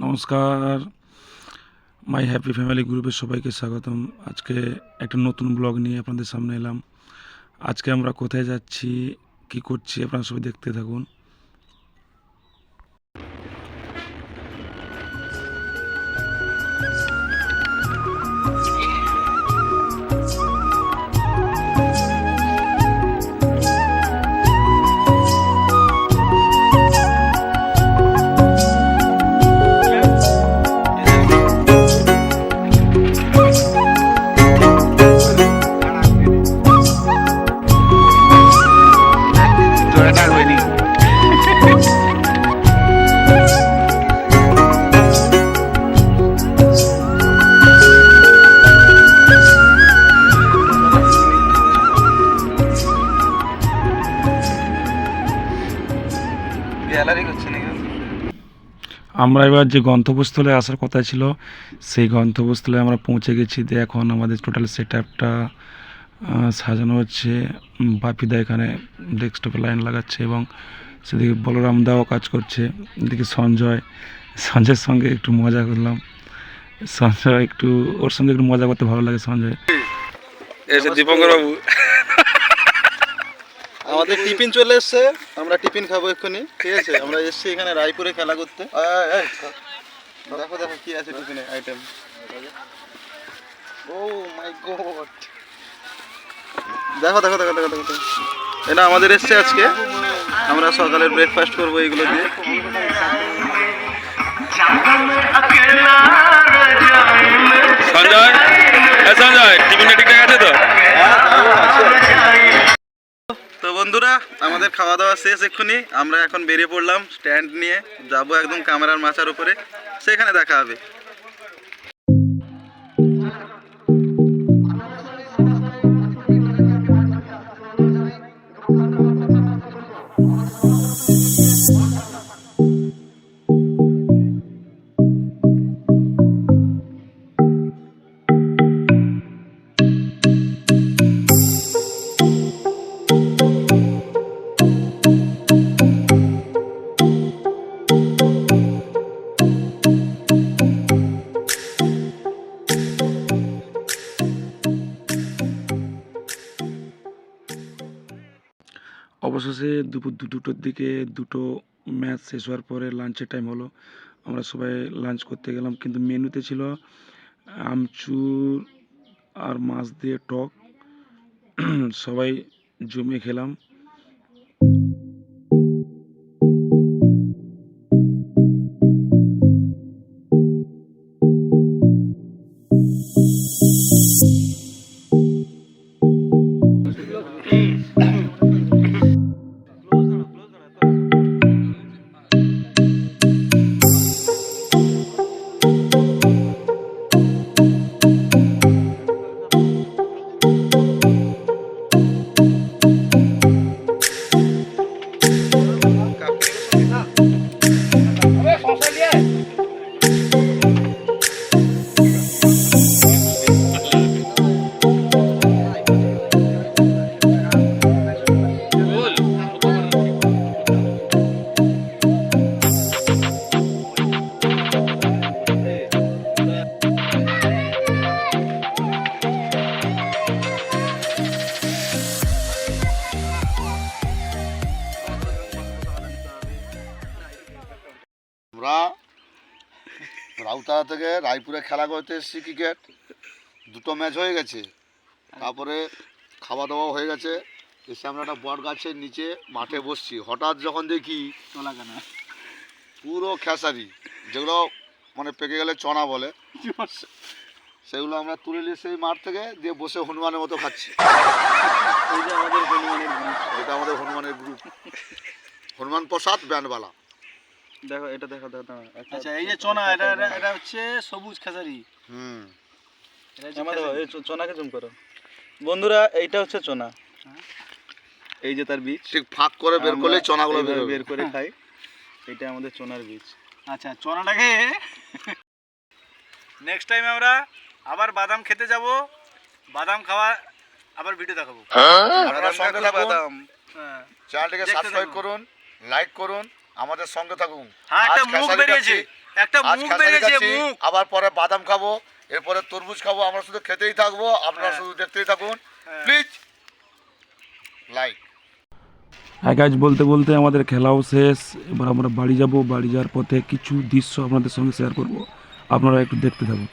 নমস্কার, মাই happy family গ্রুপের সবাইকে স্বাগতম। আজকে একটা নতুন ব্লগ নিয়ে আপনাদের সামনে এলাম। আজকে আমরা কোথায় যাচ্ছি, কি করছি, আপনারা সবাই দেখতে থাকুন। আমরা এবার যে গন্তব্যস্থলে আসার কথা ছিল, সেই গন্তব্যস্থলে আমরা পৌঁছে গেছি। এখন আমাদের টোটাল সেট আপটা সাজানো হচ্ছে। বাপিদা এখানে ডেস্কটপে লাইন লাগাচ্ছে এবং সেদিকে বলরাম দাও কাজ করছে। এদিকে সঞ্জয়ের সঙ্গে একটু মজা করলাম। সঞ্জয় ওর সঙ্গে একটু মজা করতে ভালো লাগে। সঞ্জয় এসে দীপঙ্কর বাবু আমাদের টিফিন চলে এসছে, আমরা টিফিন খাবো এক্ষুনি, ঠিক আছে? আমরা এসছি এখানে রায়পুরে খেলা করতে। দেখো দেখো কি আছে টিফিনে আইটেম। ও মাই গড, দেখো দেখো দেখো দেখো দেখো এটা আমাদের এসছে আজকে। আমরা সকালের ব্রেকফাস্ট করবো এইগুলো দিয়ে। সঞ্জয় টিফিনটা ঠিকঠাক আছে তো? তো বন্ধুরা, আমাদের খাওয়া দাওয়া শেষ এক্ষুনি। আমরা এখন বেরিয়ে পড়লাম স্ট্যান্ড নিয়ে, যাবো একদম ক্যামেরার মাচার উপরে, সেখানে দেখা হবে। অবশেষে দুপুর দুটোর দিকে দুটো ম্যাচ শেষ হওয়ার পরে লাঞ্চের টাইম হলো। আমরা সবাই লাঞ্চ করতে গেলাম, কিন্তু মেনুতে ছিল আমচুর আর মাছ দিয়ে টক। সবাই জমিয়ে খেলাম। আমরা রাউতারা থেকে রায়পুরে খেলা করতে এসেছি ক্রিকেট। দুটো ম্যাচ হয়ে গেছে, তারপরে খাওয়া দাওয়া হয়ে গেছে। এসে আমরা একটা বট গাছের নিচে মাঠে বসছি। হঠাৎ যখন দেখি পুরো খেসারি, যেগুলো মানে পেকে গেলে চনা বলে, সেগুলো আমরা তুলে নিয়ে সেই মাঠ থেকে দিয়ে বসে হনুমানের মতো খাচ্ছি। এটা আমাদের হনুমানের গ্রুপ, হনুমান প্রসাদ ব্যান্ডওয়ালা। দেখো এটা দেখো দেখো। আচ্ছা এই যে চনা, এটা হচ্ছে সবুজ খেসারি। এই চনাকে জুম করো বন্ধুরা, এইটা হচ্ছে চনা। এই যে তার বীজ ঠিক ফাঁক করে বের করলে চনাগুলো বের করে খাই। এটা আমাদের চনার বীজ। আচ্ছা চনাটাকে নেক্সট টাইম আমরা আবার বাদাম খেতে যাব। বাদাম খাওয়া আবার ভিডিও দেখাবো। বাদাম চ্যানেলটিকে সাবস্ক্রাইব করুন, লাইক করুন, আমাদের সঙ্গে থাকুন। হ্যাঁ, একটা মুখ বেরিয়েছে, একটা আজ মুখ খেসারি বেরিয়েছে, খাচ্ছি, মুখ। আবার পরে বাদাম খাবো, এরপরে তরমুজ খাবো। আমরা শুধু খেতেই থাকবো, আপনারা শুধু দেখতেই থাকুন। Please like. হ্যাঁ গাইজ, বলতে বলতে আমাদের খেলাও শেষ। এবার আমরা বাড়ি যাব। বাড়ি যাওয়ার পথে কিছু দৃশ্য আপনাদের সঙ্গে শেয়ার করব, আপনারা একটু দেখতে থাকুন।